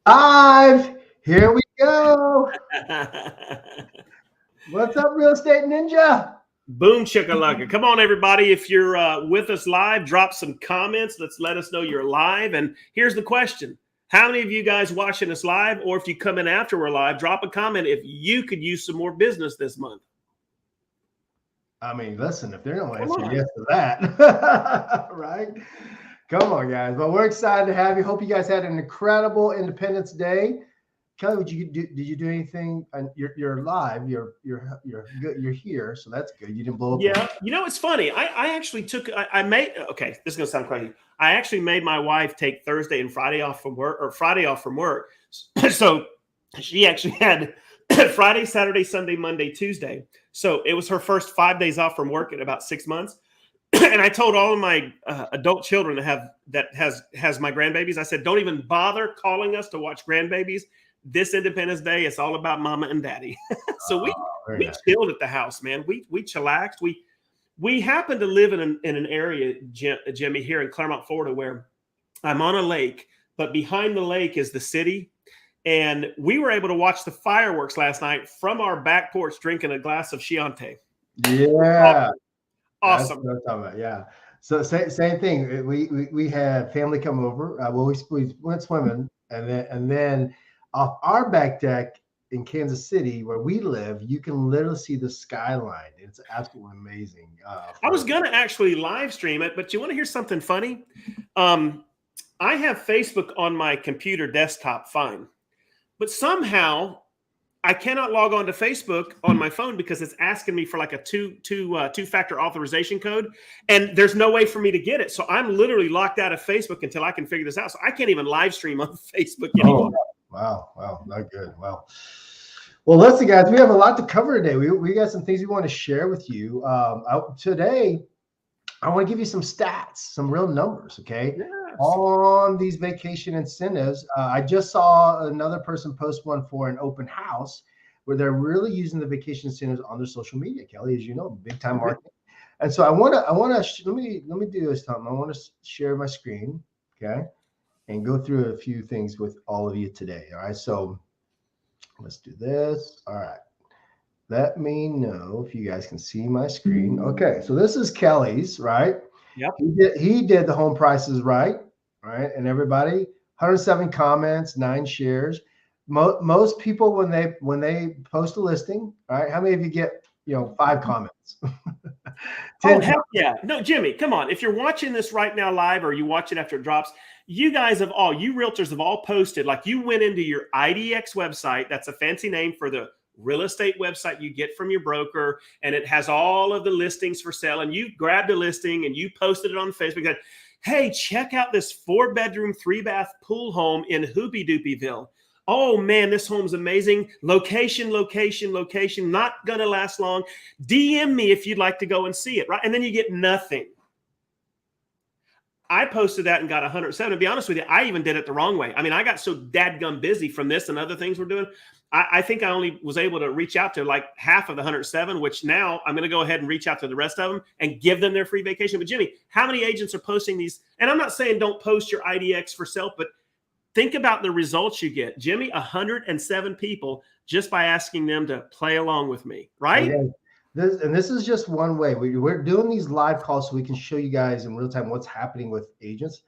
Live. Here we go. What's up, Real Estate Ninja? Boom shakalaka. Come on, everybody. If you're with us live, drop some comments. Let's let us know you're live. And here's the question. How many of you guys watching us live, or if you come in after we're live, drop a comment if you could use some more business this month. I mean, listen, if they're going to answer yes to that, right? Come on, guys. Well, we're excited to have you. Hope you guys had an incredible Independence Day. Kelly, did you do anything? You're live. You're good. You're here, so that's good. You didn't blow up. Yeah, you know, it's funny. I actually took. I made. Okay, this is gonna sound crazy. I actually made my wife take Thursday and Friday off from work, or Friday off from work. So she actually had Friday, Saturday, Sunday, Monday, Tuesday. So it was her first 5 days off from work in about 6 months. And I told all of my adult children that has my grandbabies. I said, don't even bother calling us to watch grandbabies. This Independence Day, it's all about mama and daddy. So we nice. Chilled at the house, man. We chillaxed. We happen to live in an area, Jimmy, here in Claremont, Florida, where I'm on a lake, but behind the lake is the city. And we were able to watch the fireworks last night from our back porch, drinking a glass of Chianti. Yeah. Awesome. That's what I'm talking about. Yeah. So same thing. We had family come over. We went swimming, and then off our back deck in Kansas City, where we live, you can literally see the skyline. It's absolutely amazing. I was gonna actually live stream it, but you want to hear something funny? I have Facebook on my computer desktop, fine, but somehow I cannot log on to Facebook on my phone because it's asking me for like a two-factor authorization code, and there's no way for me to get it. So I'm literally locked out of Facebook until I can figure this out. So I can't even live stream on Facebook anymore. Wow, not good. Well, listen, guys, we have a lot to cover today. We got some things we want to share with you. Today, I want to give you some stats, some real numbers, okay? Yes. On these vacation incentives. I just saw another person post one for an open house where they're really using the vacation incentives on their social media, Kelly, as you know, big time marketing. And so let me do this, Tom. I want to share my screen, okay, and go through a few things with all of you today. All right, so let's do this. All right. Let me know if you guys can see my screen. Okay, so this is Kelly's, right? Yep. He did the home prices right? And everybody, 107 comments, 9 shares. Most people when they post a listing, right? How many of you get 5 comments? Oh heck yeah! No, Jimmy, come on. If you're watching this right now live, or you watch it after it drops, you realtors have all posted. Like, you went into your IDX website. That's a fancy name for the real estate website you get from your broker, and it has all of the listings for sale. And you grabbed a listing and you posted it on Facebook. Said, hey, check out this 4-bedroom, 3-bath pool home in Hoopy Doopyville. Oh man, this home's amazing. Location. Not gonna last long. DM me if you'd like to go and see it, right? And then you get nothing. I posted that and got 107. To be honest with you, I even did it the wrong way. I mean, I got so dadgum busy from this and other things we're doing. I think I only was able to reach out to like half of the 107, which now I'm going to go ahead and reach out to the rest of them and give them their free vacation. But Jimmy, how many agents are posting these? And I'm not saying don't post your IDX for sale, but think about the results you get. Jimmy, 107 people just by asking them to play along with me, right? Okay. This is just one way. We're doing these live calls so we can show you guys in real time what's happening with agents.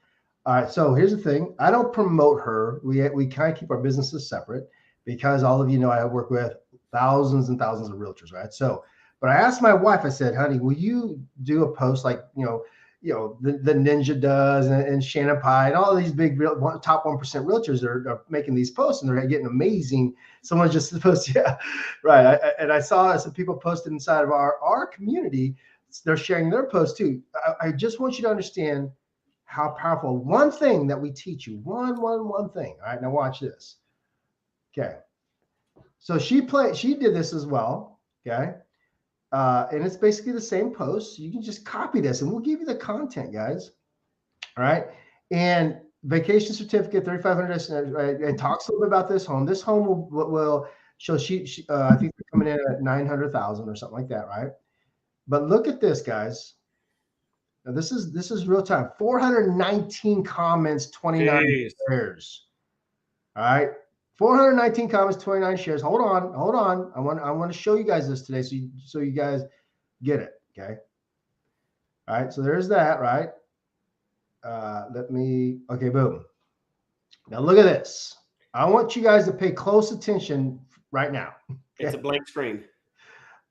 All right, so here's the thing. I don't promote her. We kind of keep our businesses separate because all of you know I work with thousands and thousands of realtors, right? So, but I asked my wife, I said, honey, will you do a post like, the Ninja does and Shannon Pie and all these big top 1% realtors are making these posts and they're getting amazing. Someone just posted, yeah, right. And I saw some people posted inside of our community. They're sharing their posts too. I just want you to understand how powerful one thing that we teach you. One thing. All right, now watch this. Okay. So she did this as well. Okay. And it's basically the same post. You can just copy this and we'll give you the content, guys. All right. And vacation certificate, 3,500, right? And talks a little bit about this home. This home will show I think they're coming in at 900,000 or something like that, right? But look at this, guys. Now this is real time. 419 comments, 29 shares. All right. 419 comments, 29 shares. Hold on. I want to show you guys this today so you guys get it. Okay. All right. So there's that, right? Okay, boom. Now look at this. I want you guys to pay close attention right now. Okay? It's a blank screen.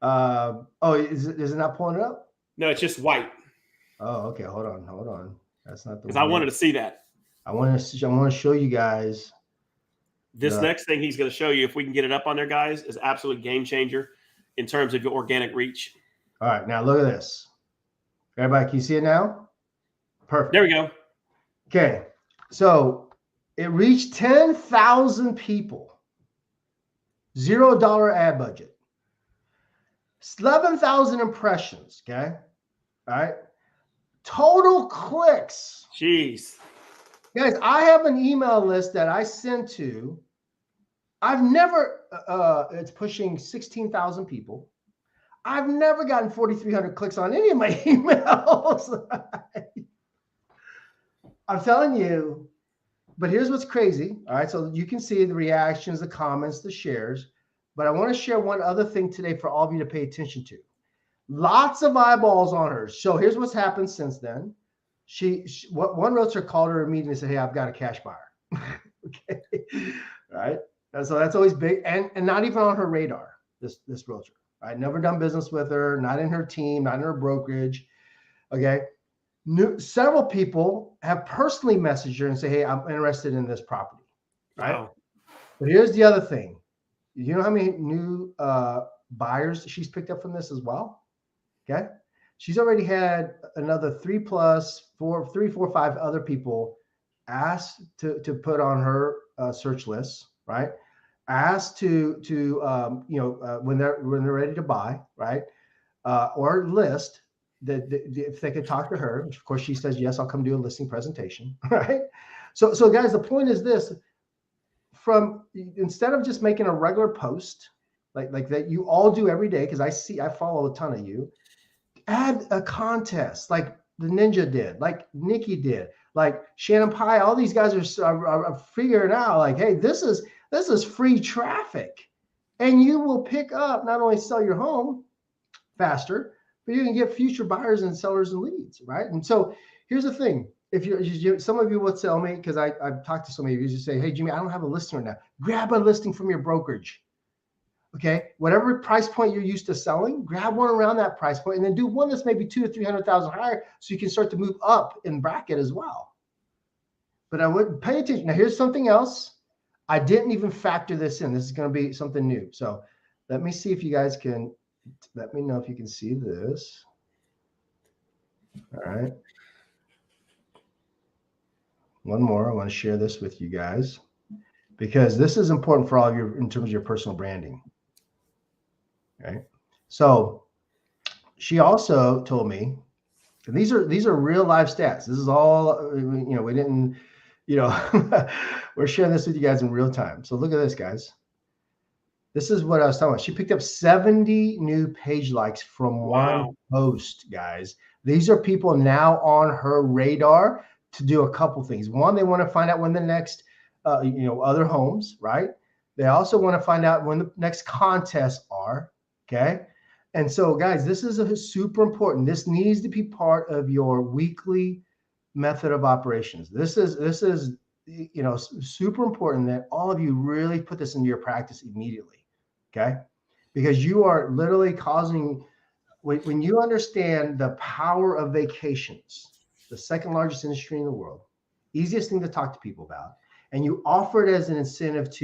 Is it not pulling it up? No, it's just white. Oh, okay. Hold on. That's not the. Because I wanted to see that. I want to show you guys. This next thing he's going to show you, if we can get it up on there, guys, is absolute game changer in terms of your organic reach. All right, now look at this. Everybody, can you see it now? Perfect. There we go. Okay, so it reached 10,000 people. $0 ad budget. 11,000 impressions. Okay, all right. Total clicks. Jeez. Guys, I have an email list that I send to. I've never, it's pushing 16,000 people. I've never gotten 4,300 clicks on any of my emails. I'm telling you, but here's what's crazy. All right, so you can see the reactions, the comments, the shares, but I want to share one other thing today for all of you to pay attention to. Lots of eyeballs on her. So here's what's happened since then. One realtor called her immediately and said, "Hey, I've got a cash buyer." Okay, right? So that's always big, and not even on her radar. This realtor, right? Never done business with her, not in her team, not in her brokerage. Okay, several people have personally messaged her and say, "Hey, I'm interested in this property." Right? Wow. But here's the other thing. You know how many new buyers she's picked up from this as well? Okay. She's already had another 3, 4, 5 other people asked to put on her search list, right? Asked to when they're ready to buy, right? Or list that if they could talk to her. Which of course she says yes, I'll come do a listing presentation, right? So guys, the point is this: instead of just making a regular post like that you all do every day, because I follow a ton of you. Add a contest like the Ninja did, like Nikki did, like Shannon Pye. All these guys are figuring out like, hey, this is free traffic, and you will pick up, not only sell your home faster, but you can get future buyers and sellers and leads, right? And so here's the thing: if some of you will tell me, because I've talked to some of you, you say, hey, Jimmy, I don't have a listing right now. Grab a listing from your brokerage. Okay, whatever price point you're used to selling, grab one around that price point, and then do one that's maybe 200,000 to 300,000 higher, so you can start to move up in bracket as well. But I would pay attention. Now, here's something else. I didn't even factor this in. This is going to be something new. So let me see if you guys can. Let me know if you can see this. All right. One more. I want to share this with you guys because this is important for all of you in terms of your personal branding. Okay, so she also told me, and these are real life stats. This is all, we didn't, we're sharing this with you guys in real time. So look at this, guys. This is what I was talking about. She picked up 70 new page likes from one post, guys. These are people now on her radar to do a couple things. One, they want to find out when the next, other homes, right? They also want to find out when the next contests are. Okay. And so guys, this is super important. This needs to be part of your weekly method of operations. This is, super important that all of you really put this into your practice immediately. Okay. Because you are literally causing, when you understand the power of vacations, the second largest industry in the world, easiest thing to talk to people about, and you offer it as an incentive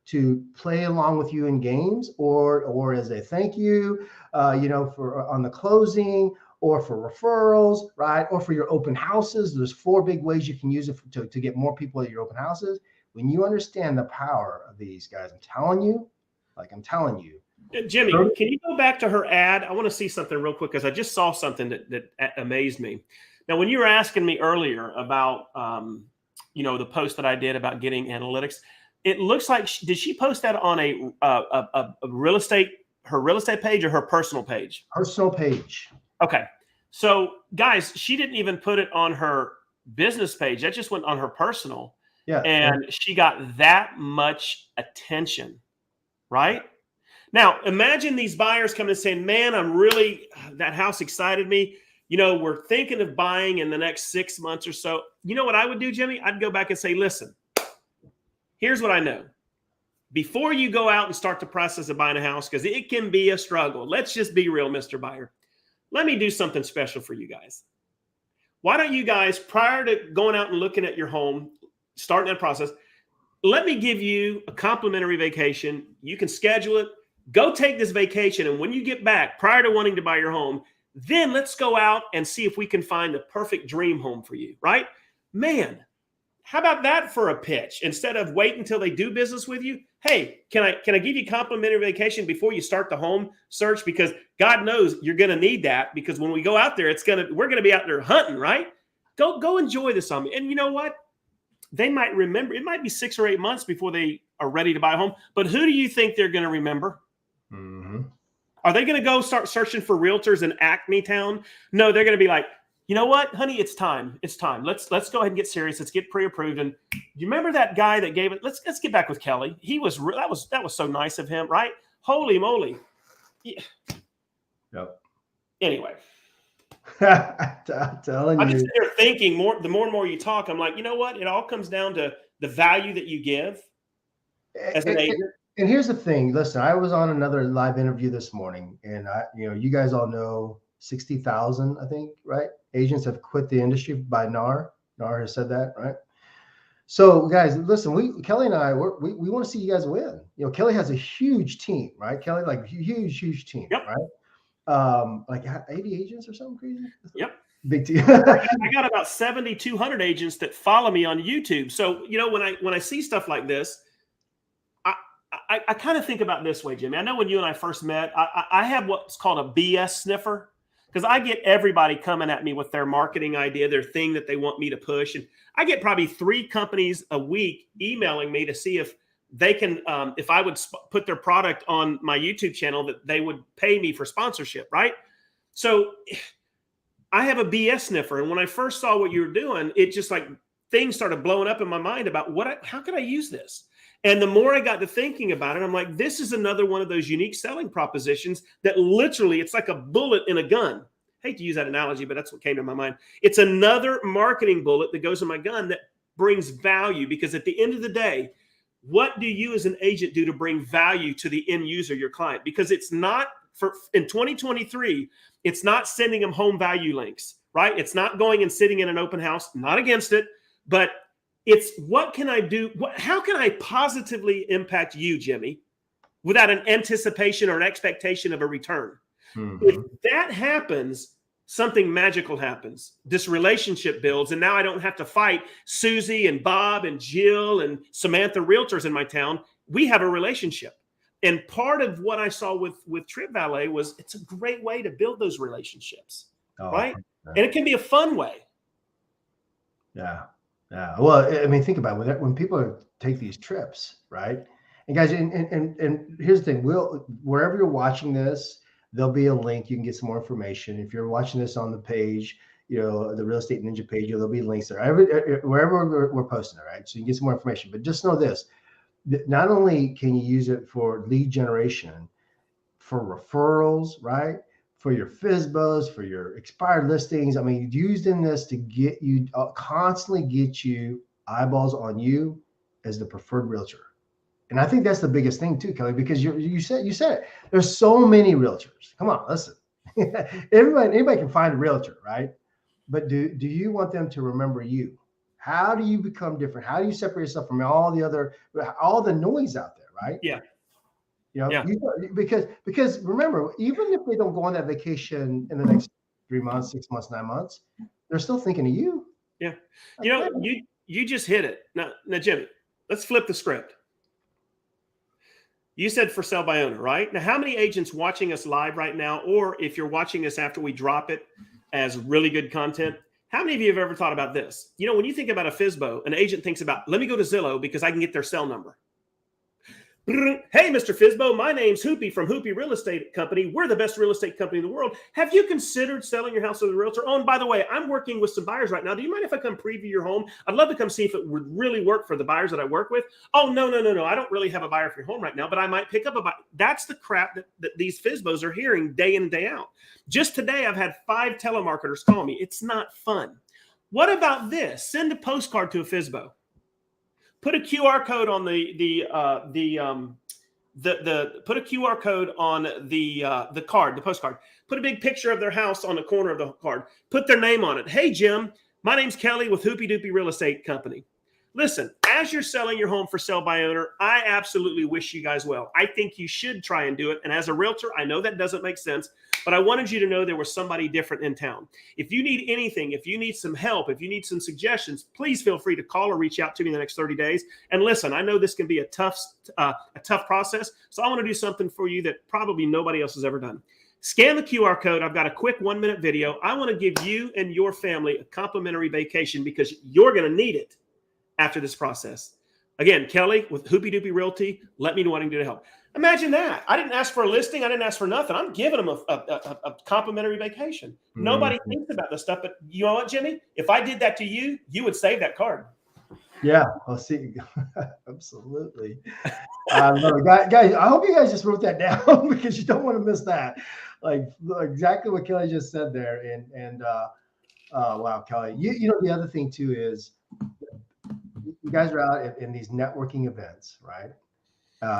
to play along with you in games or as a thank you, for on the closing or for referrals, right? Or for your open houses. There's 4 big ways you can use it to get more people at your open houses. When you understand the power of these guys, I'm telling you. Jimmy, can you go back to her ad? I want to see something real quick because I just saw something that amazed me. Now, when you were asking me earlier about, the post that I did about getting analytics, it looks like did she post that on a real estate, her real estate page or her personal page? Personal page. Okay. So guys, she didn't even put it on her business page. That just went on her personal. Yeah. And she got that much attention, right? Now, imagine these buyers coming and saying, man, that house excited me. We're thinking of buying in the next 6 months or so. You know what I would do, Jimmy? I'd go back and say, listen, here's what I know. Before you go out and start the process of buying a house, because it can be a struggle. Let's just be real, Mr. Buyer. Let me do something special for you guys. Why don't you guys, prior to going out and looking at your home, starting that process, let me give you a complimentary vacation. You can schedule it. Go take this vacation. And when you get back, prior to wanting to buy your home, then let's go out and see if we can find the perfect dream home for you, right? Man, how about that for a pitch? Instead of waiting until they do business with you, hey, can I give you complimentary vacation before you start the home search? Because God knows you're going to need that, because when we go out there, we're going to be out there hunting, right? Go enjoy this on me. And you know what? They might remember. It might be 6 or 8 months before they are ready to buy a home. But who do you think they're going to remember? Mm-hmm. Are they going to go start searching for realtors in Acme Town? No, they're going to be like, you know what, honey, it's time. It's time. Let's go ahead and get serious. Let's get pre-approved. And you remember that guy that gave it? Let's get back with Kelly. That was so nice of him, right? Holy moly. Yeah. Yep. Anyway. I'm telling you. I'm just here thinking the more and more you talk, I'm like, you know what? It all comes down to the value that you give as an agent. And here's the thing. Listen, I was on another live interview this morning, and you guys all know 60,000, I think, right? Agents have quit the industry by NAR. NAR has said that, right? So, guys, listen. Kelly and I, we want to see you guys win. Kelly has a huge team, right? Kelly, like huge team, yep. Right? Like 80 agents or something crazy. Yep. Big team. I got about 7,200 agents that follow me on YouTube. So, when I see stuff like this, I kind of think about this way, Jimmy. I know when you and I first met, I have what's called a BS sniffer, because I get everybody coming at me with their marketing idea, their thing that they want me to push. And I get probably 3 companies a week emailing me to see if they can, if I would put their product on my YouTube channel, that they would pay me for sponsorship, right? So I have a BS sniffer. And when I first saw what you were doing, it just like things started blowing up in my mind about how can I use this? And the more I got to thinking about it, I'm like, this is another one of those unique selling propositions that literally, it's like a bullet in a gun. I hate to use that analogy, but that's what came to my mind. It's another marketing bullet that goes in my gun that brings value, because at the end of the day, what do you as an agent do to bring value to the end user, your client? Because it's not in 2023, it's not sending them home value links, right? It's not going and sitting in an open house, not against it, but it's what can I do? How can I positively impact you, Jimmy, without an anticipation or an expectation of a return? Mm-hmm. If that happens, something magical happens. This relationship builds, and now I don't have to fight Susie and Bob and Jill and Samantha realtors in my town. We have a relationship. And part of what I saw with Trip Valet was it's a great way to build those relationships, right? Yeah. And it can be a fun way. Yeah. Yeah. Well, I mean, think about it. When people take these trips, right? And guys, and here's the thing: wherever you're watching this, there'll be a link. You can get some more information. If you're watching this on the page, the Real Estate Ninja page, there'll be links there. Wherever we're posting it, right? So you can get some more information. But just know this: not only can you use it for lead generation, for referrals, right? For your FSBOs, for your expired listings. I mean, using this to get you constantly get you eyeballs on you as the preferred realtor. And I think that's the biggest thing too, Kelly, because you said it. There's so many realtors. Come on, listen. Anybody can find a realtor, right? But do you want them to remember you? How do you become different? How do you separate yourself from all the noise out there, right? Yeah. Because remember, even if they don't go on that vacation in the next 3 months, 6 months, 9 months, they're still thinking of you. Yeah. You just hit it. Now, Jimmy, let's flip the script. You said for sale by owner, right? Now, how many agents watching us live right now, or if you're watching us after we drop it as really good content, how many of you have ever thought about this? When you think about a FSBO, an agent thinks about, let me go to Zillow because I can get their cell number. Hey, Mr. Fizbo, my name's Hoopy from Hoopy Real Estate Company. We're the best real estate company in the world. Have you considered selling your house as a realtor? Oh, and by the way, I'm working with some buyers right now. Do you mind if I come preview your home? I'd love to come see if it would really work for the buyers that I work with. Oh, no. I don't really have a buyer for your home right now, but I might pick up a buyer. That's the crap that these Fizbos are hearing day in and day out. Just today, I've had 5 telemarketers call me. It's not fun. What about this? Send a postcard to a Fizbo. Put a QR code on put a QR code on the card, the postcard. Put a big picture of their house on the corner of the card. Put their name on it. Hey, Jim, my name's Kelly with Hoopy Doopy Real Estate Company. Listen, as you're selling your home for sale by owner, I absolutely wish you guys well. I think you should try and do it. And as a realtor, I know that doesn't make sense, but I wanted you to know there was somebody different in town. If you need anything, if you need some help, if you need some suggestions, please feel free to call or reach out to me in the next 30 days. And listen, I know this can be a tough process, so I want to do something for you that probably nobody else has ever done. Scan the QR code. I've got a quick 1-minute video. I want to give you and your family a complimentary vacation because you're going to need it after this process. Again, Kelly with Hoopy Doopy Realty, let me know what I can do to help. Imagine that. I didn't ask for a listing. I didn't ask for nothing. I'm giving them a complimentary vacation. Mm-hmm. Nobody thinks about this stuff, but you know what, Jimmy? If I did that to you, you would save that card. Yeah, I'll see. Absolutely. Guys, I hope you guys just wrote that down because you don't want to miss that. Like exactly what Kelly just said there. And wow, Kelly. You know, the other thing too is you guys are out in these networking events, right?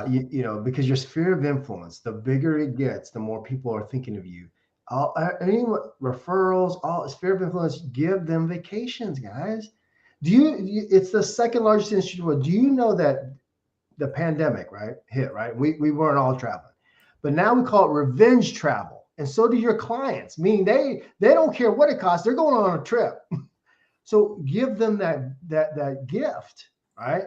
You know, because your sphere of influence, the bigger it gets, the more people are thinking of you. Any referrals, all sphere of influence, give them vacations, guys. It's the second largest industry in the world. Do you know that the pandemic, hit, right? We weren't all traveling, but now we call it revenge travel. And so do your clients, meaning they don't care what it costs. They're going on a trip. So give them that gift, right?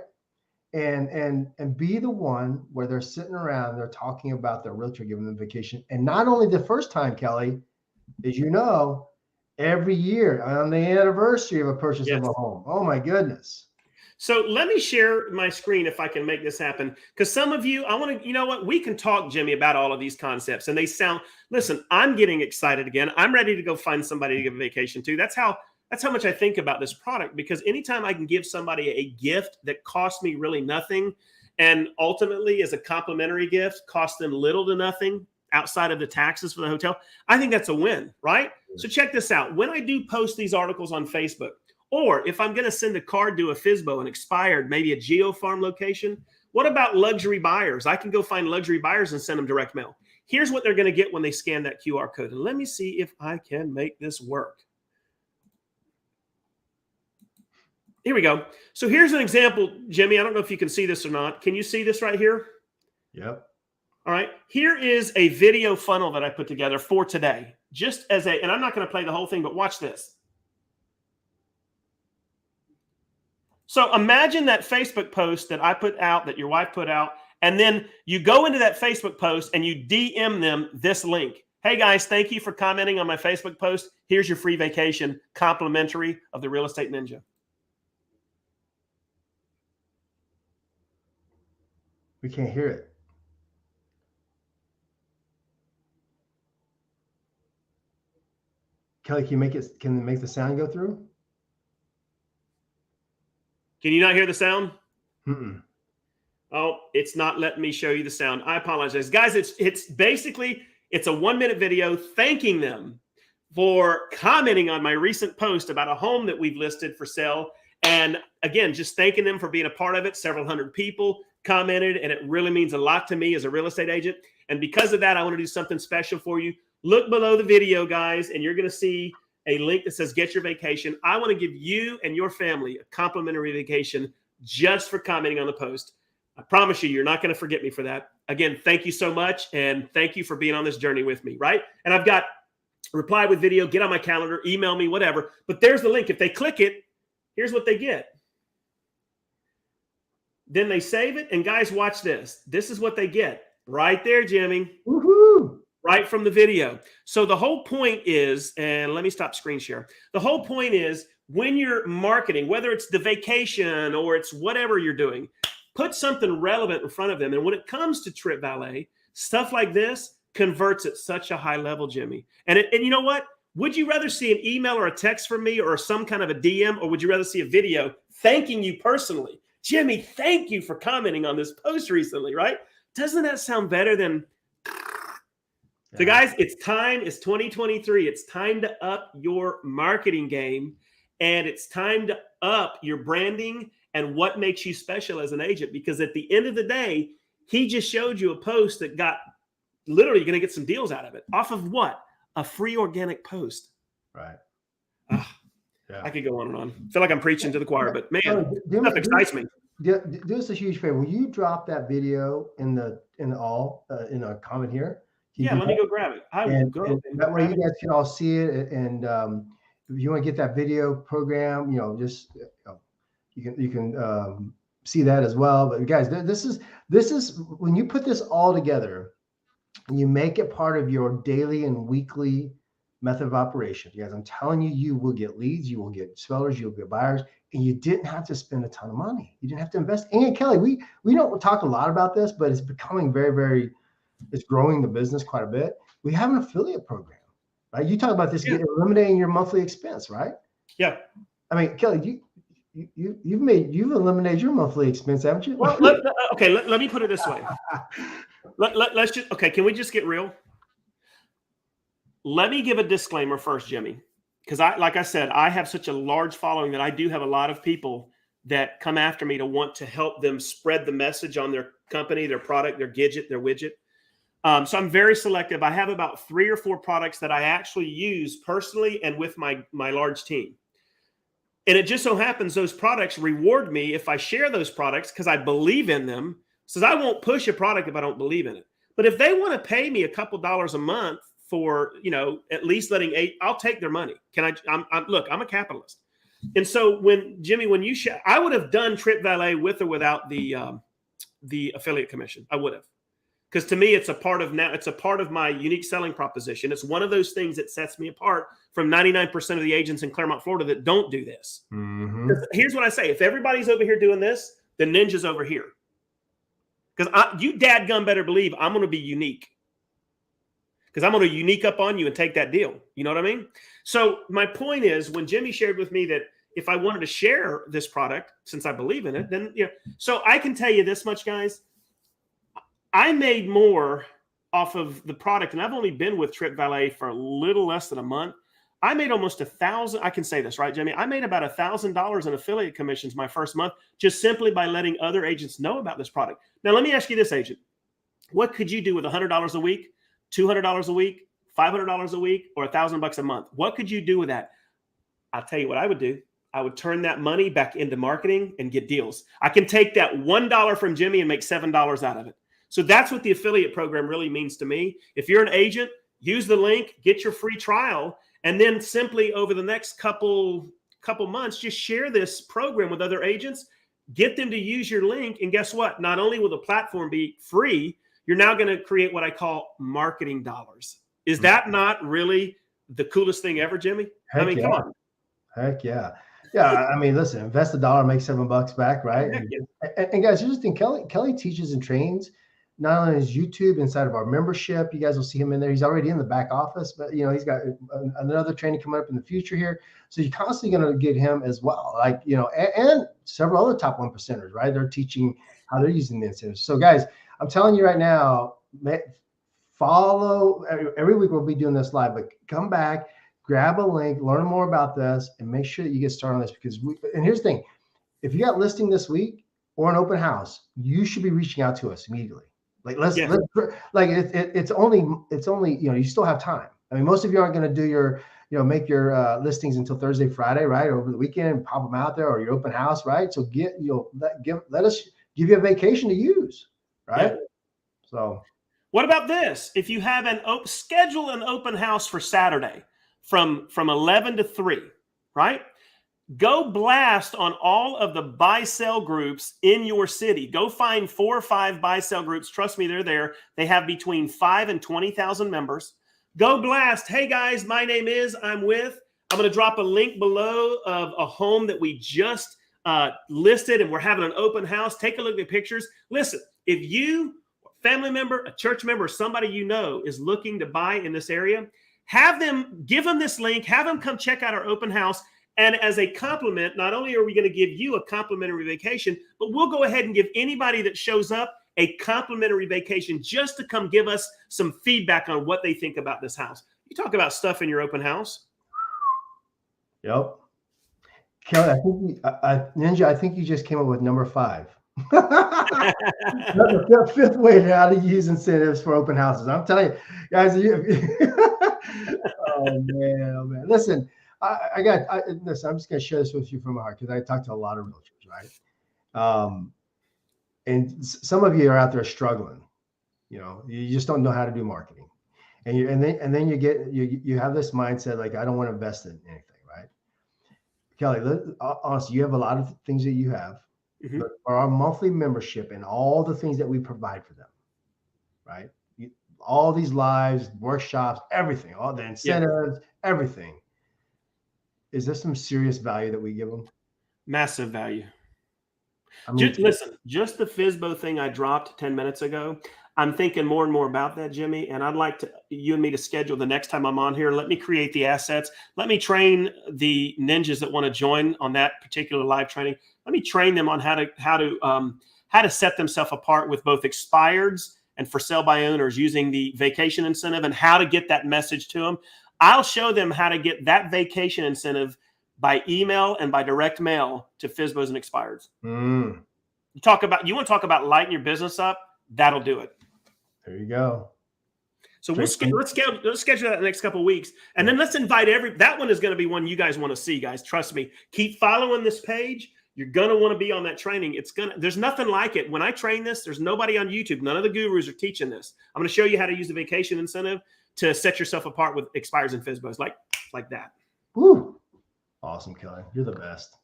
And be the one where they're sitting around, they're talking about their realtor giving them vacation. And not only the first time, Kelly, as you know, every year on the anniversary of a purchase of a home. Oh my goodness. So let me share my screen if I can make this happen. Because some of you, I want to, you know what, we can talk, Jimmy, about all of these concepts. And they sound, listen, I'm getting excited again. I'm ready to go find somebody to give a vacation to. That's how much I think about this product, because anytime I can give somebody a gift that costs me really nothing and ultimately as a complimentary gift costs them little to nothing outside of the taxes for the hotel, I think that's a win, right? So check this out. When I do post these articles on Facebook, or if I'm going to send a card to a Fizbo, an expired, maybe a GeoFarm location, what about luxury buyers? I can go find luxury buyers and send them direct mail. Here's what they're going to get when they scan that QR code. And let me see if I can make this work. Here we go. So here's an example, Jimmy. I don't know if you can see this or not. Can you see this right here? Yep. All right. Here is a video funnel that I put together for today. Just as and I'm not going to play the whole thing, but watch this. So imagine that Facebook post that I put out, that your wife put out, and then you go into that Facebook post and you DM them this link. Hey guys, thank you for commenting on my Facebook post. Here's your free vacation, complimentary of the Real Estate Ninja. We can't hear it. Kelly, can you make the sound go through? Can you not hear the sound? Mm-mm. Oh, it's not letting me show you the sound. I apologize. Guys, it's basically, it's a 1-minute video thanking them for commenting on my recent post about a home that we've listed for sale. And again, just thanking them for being a part of it. Several hundred people commented, and it really means a lot to me as a real estate agent. And because of that, I want to do something special for you. Look below the video, guys, and you're going to see a link that says get your vacation. I want to give you and your family a complimentary vacation just for commenting on the post. I promise you, you're not going to forget me for that. Again, thank you so much, and thank you for being on this journey with me, right? And I've got reply with video, get on my calendar, email me, whatever. But there's the link. If they click it, here's what they get. Then they save it, and guys, watch this. This is what they get right there, Jimmy. Woohoo! Right from the video. So the whole point is, and let me stop screen share. The whole point is when you're marketing, whether it's the vacation or it's whatever you're doing, Put something relevant in front of them. And when it comes to Trip Valet, stuff like this converts at such a high level, Jimmy. And you know what? Would you rather see an email or a text from me or some kind of a DM, or would you rather see a video thanking you personally? Jimmy, thank you for commenting on this post recently, right? Doesn't that sound better than... So guys, it's time. It's 2023. It's time to up your marketing game, and it's time to up your branding and what makes you special as an agent. Because at the end of the day, he just showed you a post that got literally going to get some deals out of it. Off of what? A free organic post. Right. Yeah. I could go on and on. I feel like I'm preaching to the choir, but man, stuff excites me. Do us a huge favor. Will you drop that video in a comment here? Let me go grab it. I will go. And that way you guys can all see it. And if you want to get that video program, you can see that as well. But guys, this is when you put this all together and you make it part of your daily and weekly method of operation. Guys, I'm telling you, you will get leads, you will get sellers, you'll get buyers, and you didn't have to spend a ton of money. You didn't have to invest. And Kelly, we don't talk a lot about this, but it's becoming very, very, it's growing the business quite a bit. We have an affiliate program, right? You talk about this, eliminating your monthly expense, right? Yeah. I mean, Kelly, you've eliminated your monthly expense, haven't you? Well, let me put it this way. Let's just, can we just get real? Let me give a disclaimer first, Jimmy, because like I said, I have such a large following that I do have a lot of people that come after me to want to help them spread the message on their company, their product, their gadget, their widget. So I'm very selective. I have about 3 or 4 products that I actually use personally and with my large team. And it just so happens those products reward me if I share those products because I believe in them. Says I won't push a product if I don't believe in it. But if they want to pay me a couple dollars a month for, at least I'll take their money. Look, I'm a capitalist. And so when you share, I would have done Trip Valet with or without the affiliate commission. I would have. Because to me, it's a part of my unique selling proposition. It's one of those things that sets me apart from 99% of the agents in Claremont, Florida that don't do this. Mm-hmm. Here's what I say. If everybody's over here doing this, the ninja's over here. Because you dadgum better believe I'm going to be unique. Because I'm going to unique up on you and take that deal. You know what I mean? So my point is, when Jimmy shared with me that if I wanted to share this product, since I believe in it, then, so I can tell you this much, guys. I made more off of the product, and I've only been with Trip Valet for a little less than a month. I made almost $1,000. I can say this, right, Jimmy? I made about $1,000 in affiliate commissions my first month, just simply by letting other agents know about this product. Now, let me ask you this, agent. What could you do with $100 a week, $200 a week, $500 a week, or $1,000 a month? What could you do with that? I'll tell you what I would do. I would turn that money back into marketing and get deals. I can take that $1 from Jimmy and make $7 out of it. So that's what the affiliate program really means to me. If you're an agent, use the link, get your free trial, and then simply over the next couple months, just share this program with other agents, get them to use your link. And guess what? Not only will the platform be free, you're now going to create what I call marketing dollars. Is that not really the coolest thing ever, Jimmy? Come on. Heck yeah. Yeah. I mean, listen, invest $1, make $7 back, right? And guys, here's the thing. Kelly teaches and trains not only his YouTube inside of our membership. You guys will see him in there. He's already in the back office, but he's got another training coming up in the future here. So you're constantly going to get him as well. And several other top 1%ers, right? They're teaching how they're using the incentives. So guys, I'm telling you right now, follow every week. We'll be doing this live, but come back, grab a link, learn more about this, and make sure that you get started on this because and here's the thing. If you got listing this week or an open house, you should be reaching out to us immediately. It's only you still have time. I mean, most of you aren't going to do your make your listings until Thursday, Friday, right? Over the weekend and pop them out there or your open house, right? So let us give you a vacation to use, right? Yeah. So what about this? If you have schedule an open house for Saturday from 11 to 3, right? Go blast on all of the buy-sell groups in your city. Go find 4 or 5 buy-sell groups. Trust me, they're there. They have between 5 and 20,000 members. Go blast. Hey, guys, my name is, I'm going to drop a link below of a home that we just listed and we're having an open house. Take a look at the pictures. Listen, if you, family member, a church member, somebody you know is looking to buy in this area, give them this link, have them come check out our open house. And as a compliment, not only are we going to give you a complimentary vacation, but we'll go ahead and give anybody that shows up a complimentary vacation just to come give us some feedback on what they think about this house. You talk about stuff in your open house. Yep. Kelly, Ninja, I think you just came up with number 5. The fifth way to how to use incentives for open houses. I'm telling you, guys. Oh man. Listen, listen. I'm just going to share this with you from my heart because I talked to a lot of realtors, right? And some of you are out there struggling. You know, you just don't know how to do marketing, and then you have this mindset like, I don't want to invest in anything, right? Kelly, honestly, you have a lot of things that you have. Mm-hmm. But for our monthly membership and all the things that we provide for them, right? All these lives, workshops, everything, all the incentives, everything. Is there some serious value that we give them? Massive value. I mean, listen, just the FSBO thing I dropped 10 minutes ago, I'm thinking more and more about that, Jimmy. And I'd like you and me to schedule the next time I'm on here. Let me create the assets. Let me train the ninjas that want to join on that particular live training. Let me train them on how to set themselves apart with both expireds and for sale by owners using the vacation incentive and how to get that message to them. I'll show them how to get that vacation incentive by email and by direct mail to FSBOs and expireds. You want to talk about lighting your business up? That'll do it. There you go. So let's schedule that in the next couple of weeks. And then let's invite that one is going to be one you guys want to see, guys. Trust me. Keep following this page. You're going to want to be on that training. There's nothing like it. When I train this, there's nobody on YouTube. None of the gurus are teaching this. I'm going to show you how to use the vacation incentive to set yourself apart with expires and FSBOs like that. Woo. Awesome, Kelly. You're the best.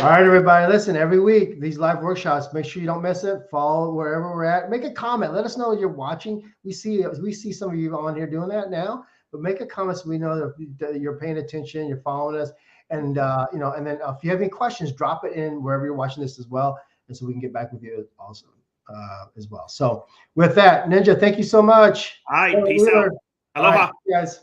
All right, everybody. Listen, every week, these live workshops, make sure you don't miss it. Follow wherever we're at. Make a comment. Let us know you're watching. We see some of you on here doing that now, but make a comment so we know that you're paying attention, you're following us. And, and then if you have any questions, drop it in wherever you're watching this as well. And so we can get back with you also as well. So with that, Ninja, thank you so much. All right. Peace out. Aloha. All right, guys.